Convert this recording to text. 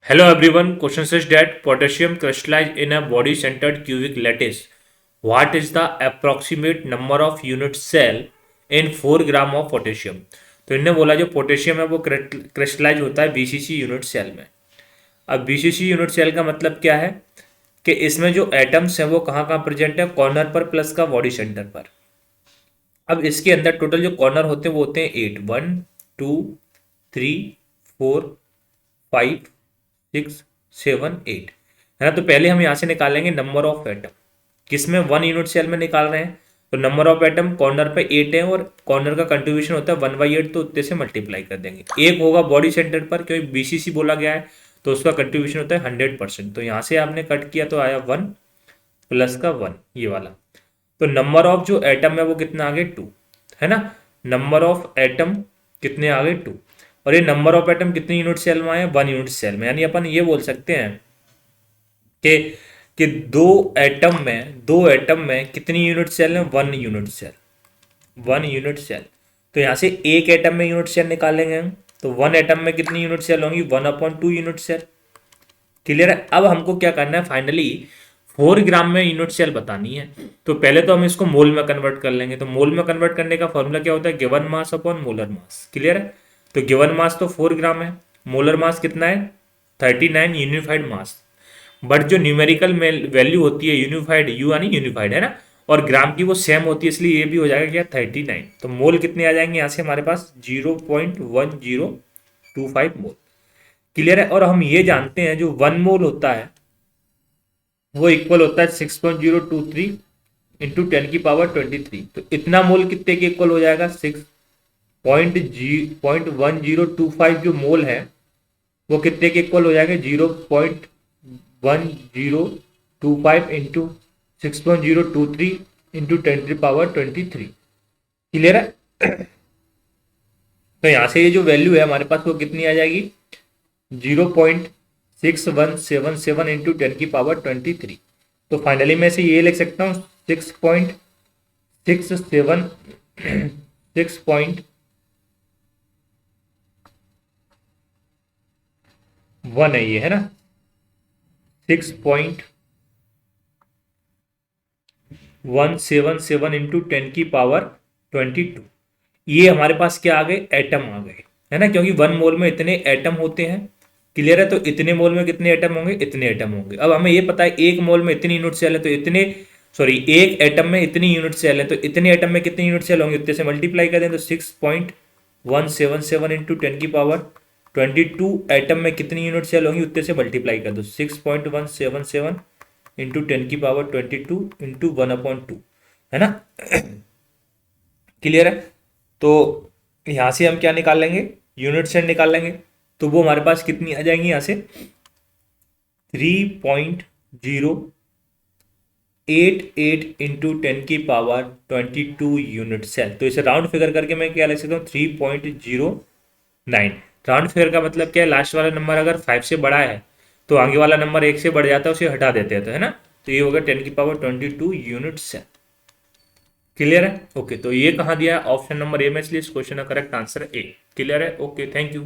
Hello everyone, question says that potassium crystallized in a body-centered cubic lattice. What is the approximate number of unit cell in 4 gram of potassium? तो इन्होंने बोला जो potassium है वो crystallise होता है BCC unit cell में। अब बीसीसी यूनिट सेल का मतलब क्या है कि इसमें जो एटम्स हैं वो कहाँ कहाँ प्रेजेंट है, कॉर्नर पर प्लस का बॉडी सेंटर पर। अब इसके अंदर टोटल जो कॉर्नर होते हैं वो होते हैं 8, 1 2 3 4 5 6 7 8, है ना। तो पहले हम यहाँ से निकालेंगे नंबर ऑफ एटम, किसमें 1 यूनिट सेल में निकाल रहे हैं। तो नंबर ऑफ एटम कॉर्नर पे 8 है और कॉर्नर का कंट्रीब्यूशन होता है 1/8, तो उतने से मल्टीप्लाई कर देंगे। एक होगा बॉडी सेंटर पर, क्योंकि बीसीसी बोला गया है तो उसका कंट्रीब्यूशन होता है 100%। तो यहाँ से आपने कट किया तो आया 1 प्लस का 1, ये वाला। तो नंबर ऑफ जो एटम है वो कितना आ गए 2, है ना। नंबर ऑफ एटम कितने आ गए 2, और ये नंबर ऑफ एटम कितने यूनिट सेल में आए, 1 यूनिट सेल में। यानी अपन ये बोल सकते हैं कि कि दो एटम में कितनी यूनिट सेल है, 1 यूनिट सेल, 1 यूनिट सेल। तो यहाँ से एक एटम में यूनिट सेल निकालेंगे हम, तो 1 एटम में कितनी यूनिट सेल होंगी, 1/2 यूनिट सेल। क्लियर है। अब हमको क्या करना है, फाइनली 4 ग्राम में यूनिट सेल बतानी है। तो पहले तो हम इसको मोल में कन्वर्ट कर लेंगे। तो मोल में कन्वर्ट करने का फॉर्मूला क्या होता है, given mass upon molar mass. Clear है। तो गिवन मास तो 4 ग्राम है, मोलर मास कितना है 39 यूनिफाइड मास। बट जो न्यूमेरिकल वैल्यू होती है यूनिफाइड, यू यानी यूनिफाइड, है ना, और ग्राम की वो सेम होती है, इसलिए ये भी हो जाएगा क्या 39। तो मोल कितने आ जाएंगे यहाँ से हमारे पास 0.1025 मोल। क्लियर है। और हम ये जानते हैं जो 1 मोल होता है वो इक्वल होता है 6.023 इंटू 10⁻23। तो इतना मोल कितने के इक्वल हो जाएगा, 6.1025 जो मोल है वो कितने के इक्वल हो जाएगा, 0.1025 इंटू 6.023 इंटू 10⁻23। क्लियर है। तो यहां से ये जो वैल्यू है हमारे पास वो कितनी आ जाएगी, 0.6177 इंटू 10⁻23। तो फाइनली मैं इसे ये लिख सकता हूँ 6.67 6.1 है ये, है ना, 6.177 इंटू 10⁻22। ये हमारे पास क्या आ गए, एटम आ गए, है ना, क्योंकि 1 मोल में इतने एटम होते हैं। क्लियर है। तो इतने मोल में कितने एटम होंगे, इतने एटम होंगे। अब हमें ये पता है एक मोल में इतनी यूनिट सेल है, तो इतने, सॉरी, एक एटम में इतनी यूनिट सेल है, तो इतने एटम में कितनी यूनिट सेल होंगे, उतने से मल्टीप्लाई कर दें। तो 6.177 इंटू 10⁻22 एटम में कितनी यूनिट सेल होंगी, उतने से मल्टीप्लाई कर दो। 6.177 इंटू 10⁻22 इंटू 1/2, है ना। क्लियर है। तो यहाँ से हम क्या निकाल लेंगे, यूनिट सेल निकाल लेंगे। तो वो हमारे पास कितनी आ जाएंगी यहाँ से 3.088 इंटू 10⁻22 यूनिट सेल। तो इसे राउंड फिगर करके मैं क्या लिख सकता हूँ, 3.09। राउंड फिगर का मतलब क्या है, लास्ट वाला नंबर अगर 5 से बड़ा है तो आगे वाला नंबर 1 से बढ़ जाता है, उसे हटा देते हैं, तो है ना। तो ये होगा 10⁻22 यूनिट सेल। क्लियर है। ओके, तो ये कहाँ दिया है, ऑप्शन नंबर ए में, इसलिए इस क्वेश्चन का करेक्ट आंसर ए। क्लियर है। Okay, thank you.